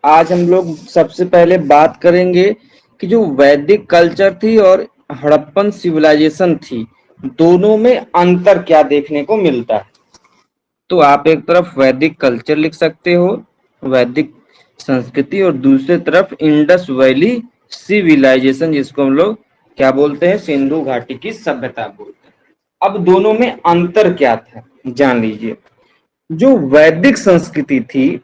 आज हम लोग सबसे पहले बात करेंगे कि जो वैदिक कल्चर थी और हड़प्पन सिविलाइजेशन थी, दोनों में अंतर क्या देखने को मिलता है। तो आप एक तरफ वैदिक कल्चर लिख सकते हो, वैदिक संस्कृति, और दूसरी तरफ इंडस वैली सिविलाइजेशन, जिसको हम लोग क्या बोलते हैं, सिंधु घाटी की सभ्यता बोलते हैं। अब दोनों में अंतर क्या था जान लीजिए। जो वैदिक संस्कृति थी,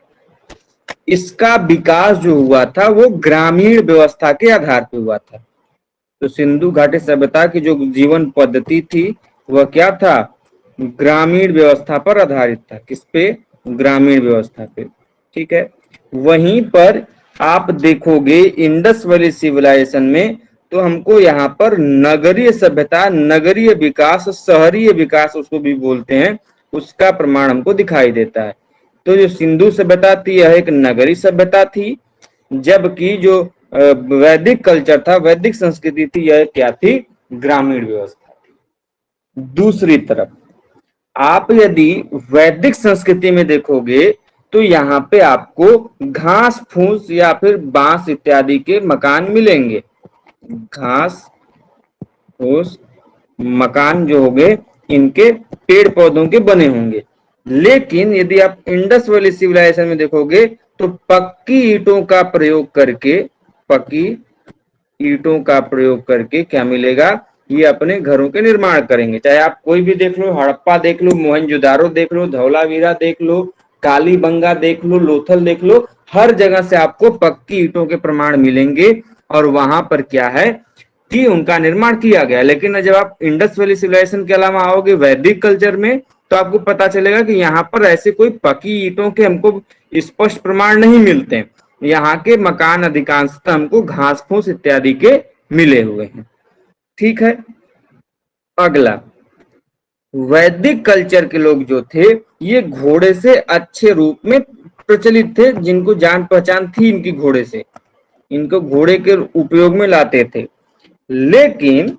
इसका विकास जो हुआ था वो ग्रामीण व्यवस्था के आधार पर हुआ था। तो सिंधु घाटी सभ्यता की जो जीवन पद्धति थी वह क्या था, ग्रामीण व्यवस्था पर आधारित था। किस पे, ग्रामीण व्यवस्था पे। ठीक है। वहीं पर आप देखोगे इंडस वैली सिविलाइजेशन में, तो हमको यहाँ पर नगरीय सभ्यता, नगरीय विकास, शहरीय विकास उसको भी बोलते हैं, उसका प्रमाण हमको दिखाई देता है। तो जो सिंधु सभ्यता थी यह एक नगरीय सभ्यता थी, जबकि जो वैदिक कल्चर था, वैदिक संस्कृति थी, यह क्या थी, ग्रामीण व्यवस्था थी। दूसरी तरफ आप यदि वैदिक संस्कृति में देखोगे तो यहाँ पे आपको घास फूस या फिर बांस इत्यादि के मकान मिलेंगे। घास फूस मकान जो होंगे, इनके पेड़ पौधों के बने होंगे। लेकिन यदि आप इंडस वैली सिविलाइजेशन में देखोगे तो पक्की ईंटों का प्रयोग करके, पक्की ईंटों का प्रयोग करके क्या मिलेगा, ये अपने घरों के निर्माण करेंगे। चाहे आप कोई भी देख लो, हड़प्पा देख लो, मोहनजोदारो देख लो, धौलावीरा देख लो, कालीबंगा देख लो, लोथल देख लो, हर जगह से आपको पक्की ईंटों के प्रमाण मिलेंगे। और वहां पर क्या है कि उनका निर्माण किया गया। लेकिन जब आप इंडस वैली सिविलाइजेशन के अलावा आओगे वैदिक कल्चर में, तो आपको पता चलेगा कि यहाँ पर ऐसे कोई पक्की ईंटों के हमको स्पष्ट प्रमाण नहीं मिलते हैं। यहाँ के मकान अधिकांशतः हमको घास फूस इत्यादि के मिले हुए हैं। ठीक है। अगला, वैदिक कल्चर के लोग जो थे ये घोड़े से अच्छे रूप में प्रचलित थे, जिनको जान पहचान थी इनकी घोड़े से, इनको घोड़े के उपयोग में लाते थे। लेकिन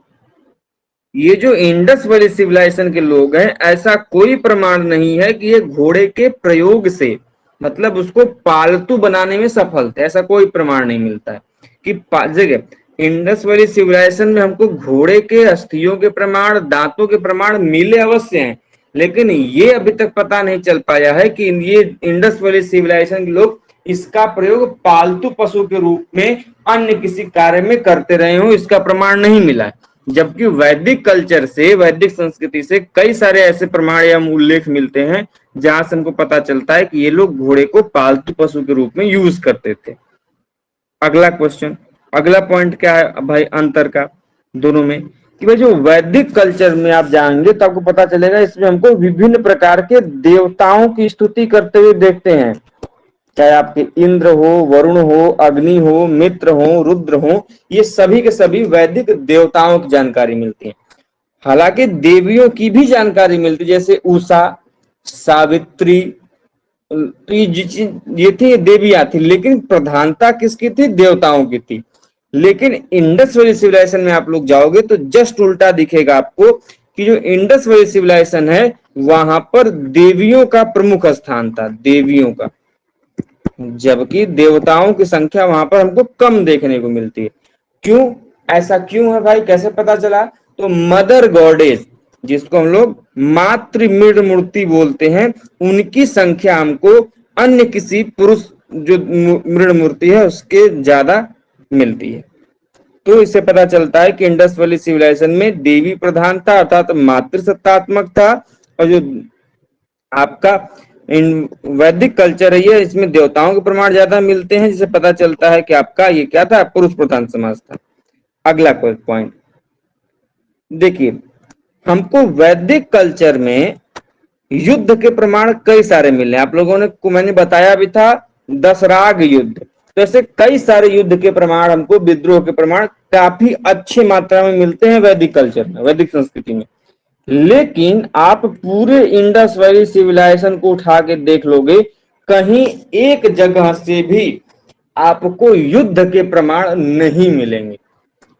ये जो इंडस वैली सिविलाइजेशन के लोग हैं, ऐसा कोई प्रमाण नहीं है कि ये घोड़े के प्रयोग से, मतलब उसको पालतू बनाने में सफल थे। ऐसा कोई प्रमाण नहीं मिलता है कि जगह इंडस वैली सिविलाइजेशन में हमको घोड़े के अस्थियों के प्रमाण, दांतों के प्रमाण मिले अवश्य हैं, लेकिन ये अभी तक पता नहीं चल पाया है कि ये इंडस वैली सिविलाइजेशन के लोग इसका प्रयोग पालतू पशु के रूप में अन्य किसी कार्य में करते रहे हो, इसका प्रमाण नहीं मिला है। जबकि वैदिक कल्चर से, वैदिक संस्कृति से कई सारे ऐसे प्रमाण या उल्लेख मिलते हैं जहां से हमको पता चलता है कि ये लोग घोड़े को पालतू पशु के रूप में यूज करते थे। अगला क्वेश्चन, अगला पॉइंट क्या है भाई अंतर का दोनों में, कि भाई जो वैदिक कल्चर में आप जाएंगे तो आपको पता चलेगा इसमें हमको विभिन्न प्रकार के देवताओं की स्तुति करते हुए देखते हैं। चाहे आपके इंद्र हो, वरुण हो, अग्नि हो, मित्र हो, रुद्र हो, ये सभी के सभी वैदिक देवताओं की जानकारी मिलती है। हालांकि देवियों की भी जानकारी मिलती है, जैसे उषा, सावित्री, तो ये थी देवियां थी, लेकिन प्रधानता किसकी थी, देवताओं की थी। लेकिन इंडस वैली सिविलाइजेशन में आप लोग जाओगे तो जस्ट उल्टा दिखेगा आपको, कि जो इंडस वैली सिविलाइजेशन है वहां पर देवियों का प्रमुख स्थान था, देवियों का, जबकि देवताओं की संख्या वहां पर हमको कम देखने को मिलती है। क्यों, ऐसा क्यों है भाई, कैसे पता चला? तो मदर गॉडेस, जिसको हम लोग मातृ मृड मूर्ति बोलते हैं, उनकी संख्या हमको अन्य किसी पुरुष जो मृड मूर्ति है उसके ज्यादा मिलती है। तो इससे पता चलता है कि इंडस वैली सिविलाइजेशन में देवी प्रधान था, अर्थात मातृ सत्तात्मक था, और जो आपका इन वैदिक कल्चर है ये, इसमें देवताओं के प्रमाण ज्यादा मिलते हैं, जिससे पता चलता है कि आपका ये क्या था, पुरुष प्रधान समाज था। अगला पॉइंट देखिए, हमको वैदिक कल्चर में युद्ध के प्रमाण कई सारे मिले। आप लोगों ने को मैंने बताया भी था, दशराग युद्ध, तो ऐसे कई सारे युद्ध के प्रमाण हमको, विद्रोह के प्रमाण काफी अच्छी मात्रा में मिलते हैं वैदिक कल्चर में, वैदिक संस्कृति में। लेकिन आप पूरे इंडस वैली सिविलाइजेशन को उठा के देख लोगे, कहीं एक जगह से भी आपको युद्ध के प्रमाण नहीं मिलेंगे।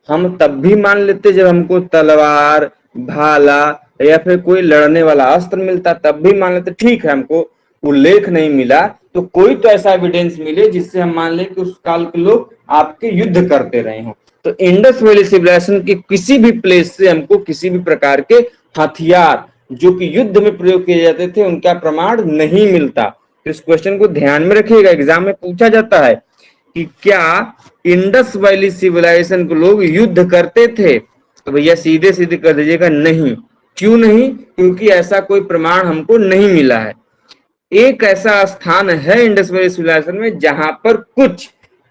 हम तब भी मान लेते जब हमको तलवार, भाला या फिर कोई लड़ने वाला अस्त्र मिलता, तब भी मान लेते ठीक है, हमको उल्लेख नहीं मिला, तो कोई तो ऐसा एविडेंस मिले जिससे हम मान लें कि उस काल के लोग आपके युद्ध करते रहे हों। तो इंडस वैली सिविलाइजेशन के किसी भी प्लेस से हमको किसी भी प्रकार के हथियार जो कि युद्ध में प्रयोग किए जाते थे उनका प्रमाण नहीं मिलता। तो इस क्वेश्चन को ध्यान में रखिएगा, एग्जाम में पूछा जाता है कि क्या इंडस वैली सिविलाइजेशन के लोग युद्ध करते थे, तो भैया सीधे सीधे कर दीजिएगा नहीं। क्यों नहीं? क्योंकि ऐसा कोई प्रमाण हमको नहीं मिला है। एक ऐसा स्थान है इंडस वैली सिविलाइजेशन में जहां पर कुछ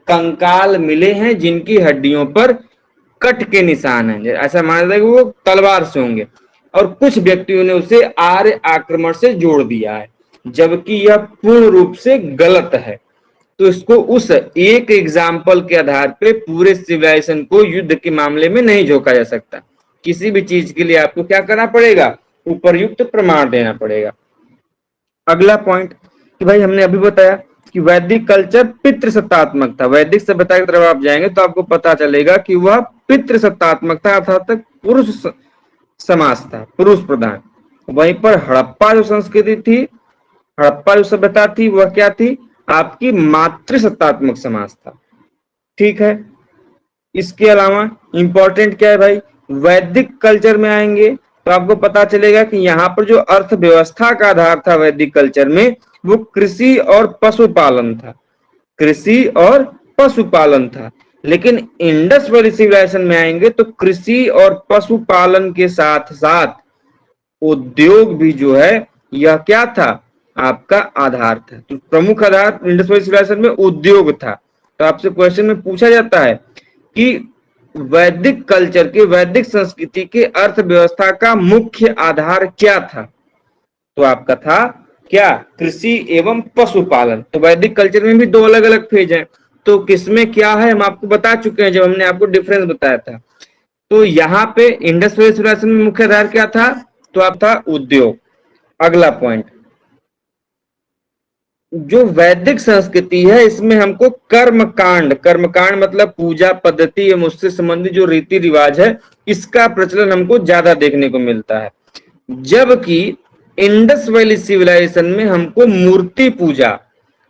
कंकाल मिले हैं जिनकी हड्डियों पर कट के निशान हैं, ऐसा माना जाता है कि वो तलवार से होंगे, और कुछ व्यक्तियों ने उसे आर्य आक्रमण से जोड़ दिया है, जबकि यह पूर्ण रूप से गलत है। तो इसको उस एक एग्जाम्पल के आधार पे पूरे सिविलाइजेशन को युद्ध के मामले में नहीं झोंका जा सकता। किसी भी चीज के लिए आपको क्या करना पड़ेगा? उपरयुक्त प्रमाण देना पड़ेगा। अगला पॉइंट कि भाई हमने अभी बताया कि वैदिक कल्चर पितृसत्तात्मक था। वैदिक सभ्यता की तरफ आप जाएंगे तो आपको पता चलेगा कि वह पितृसत्तात्मक था, अर्थात पुरुष समाज था, पुरुष प्रधान। वहीं पर हड़प्पा जो संस्कृति थी, हड़प्पा जो सभ्यता थी, वह क्या थी? आपकी मातृसत्तात्मक समाज था। ठीक है। इसके अलावा इंपॉर्टेंट क्या है भाई? वैदिक कल्चर में आएंगे तो आपको पता चलेगा कि यहाँ पर जो अर्थव्यवस्था का आधार था वैदिक कल्चर में, वो कृषि और पशुपालन था। कृषि और पशुपालन था। लेकिन इंडस वैली सिविलाइजेशन में आएंगे तो कृषि और पशुपालन के साथ साथ उद्योग भी जो है यह क्या था? आपका आधार था। तो प्रमुख आधार इंडस वैली सिविलाइजेशन में उद्योग था। तो आपसे क्वेश्चन में पूछा जाता है कि वैदिक कल्चर के, वैदिक संस्कृति के अर्थव्यवस्था का मुख्य आधार क्या था? तो आपका था क्या? कृषि एवं पशुपालन। तो वैदिक कल्चर में भी दो अलग अलग फेज हैं। तो किसमें क्या है हम आपको बता चुके हैं जब हमने आपको डिफरेंस बताया था। तो यहाँ पे इंडस वैली सिविलाइजेशन में मुख्य आधार क्या था? तो आप था उद्योग। अगला पॉइंट, जो वैदिक संस्कृति है इसमें हमको कर्मकांड, कर्मकांड मतलब पूजा पद्धति एवं उससे संबंधित जो रीति रिवाज है, इसका प्रचलन हमको ज्यादा देखने को मिलता है। जबकि इंडस वैली सिविलाइजेशन में हमको मूर्ति पूजा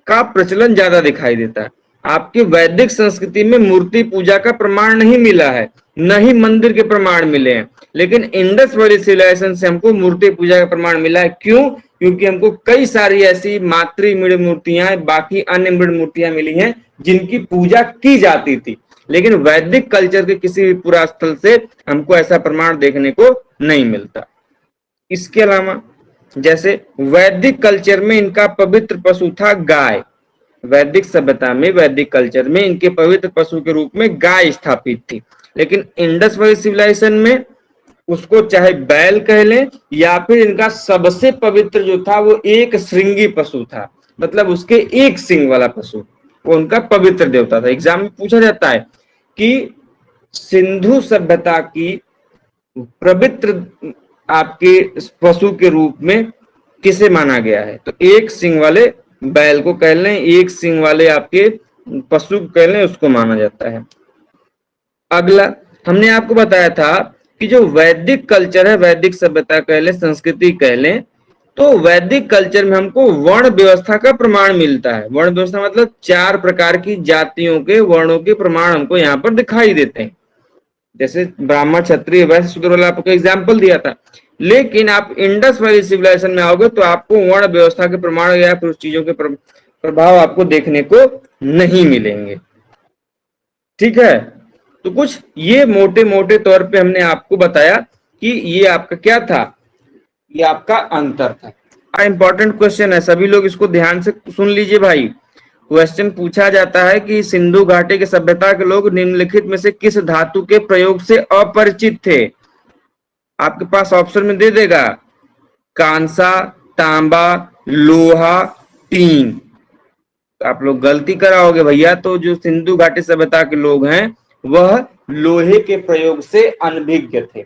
का प्रचलन ज्यादा दिखाई देता है। आपकी वैदिक संस्कृति में मूर्ति पूजा का प्रमाण नहीं मिला है, न ही मंदिर के प्रमाण मिले हैं। लेकिन इंडस वैली सिविलाइजेशन से हमको मूर्ति पूजा का प्रमाण मिला है। क्यों? क्योंकि हमको कई सारी ऐसी मातृ मृण मूर्तियां, बाकी अन्य मृण मूर्तियां मिली हैं जिनकी पूजा की जाती थी। लेकिन वैदिक कल्चर के किसी भी पुरा स्थल से हमको ऐसा प्रमाण देखने को नहीं मिलता। इसके अलावा जैसे वैदिक कल्चर में इनका पवित्र पशु था गाय। वैदिक सभ्यता में, वैदिक कल्चर में इनके पवित्र पशु के रूप में गाय स्थापित थी। लेकिन इंडस वैली सिविलाइजेशन में उसको चाहे बैल कह लें या फिर इनका सबसे पवित्र जो था वो एक श्रृंगी पशु था, मतलब उसके एक सिंग वाला पशु, वो उनका पवित्र देवता था। एग्जाम में पूछा जाता है कि सिंधु सभ्यता की पवित्र आपके पशु के रूप में किसे माना गया है? तो एक सिंग वाले बैल को कह लें, एक सिंग वाले आपके पशु को कह लें, उसको माना जाता है। अगला हमने आपको बताया था कि जो वैदिक कल्चर है, वैदिक सभ्यता कह लें, संस्कृति कह लें, तो वैदिक कल्चर में हमको वर्ण व्यवस्था का प्रमाण मिलता है। वर्ण व्यवस्था मतलब 4 प्रकार की जातियों के वर्णों के प्रमाण हमको यहाँ पर दिखाई देते हैं। जैसे ब्राह्मण, क्षत्रिय, वैश्य, शूद्र वाला आपको एग्जाम्पल दिया था। लेकिन आप इंडस वैली सिविलाइजेशन में आओगे तो आपको वर्ण व्यवस्था के प्रमाण या फिर उस चीजों के प्रभाव आपको देखने को नहीं मिलेंगे। ठीक है। तो कुछ ये मोटे मोटे तौर पे हमने आपको बताया कि ये आपका क्या था, ये आपका अंतर था। इंपॉर्टेंट क्वेश्चन है, सभी लोग इसको ध्यान से सुन लीजिए भाई। क्वेश्चन पूछा जाता है कि सिंधु घाटी के सभ्यता के लोग निम्नलिखित में से किस धातु के प्रयोग से अपरिचित थे? आपके पास ऑप्शन में दे देगा कांसा, तांबा, लोहा, टीन। आप लोग गलती कराओगे भैया। तो जो सिंधु घाटी सभ्यता के लोग हैं वह लोहे के प्रयोग से अनभिज्ञ थे।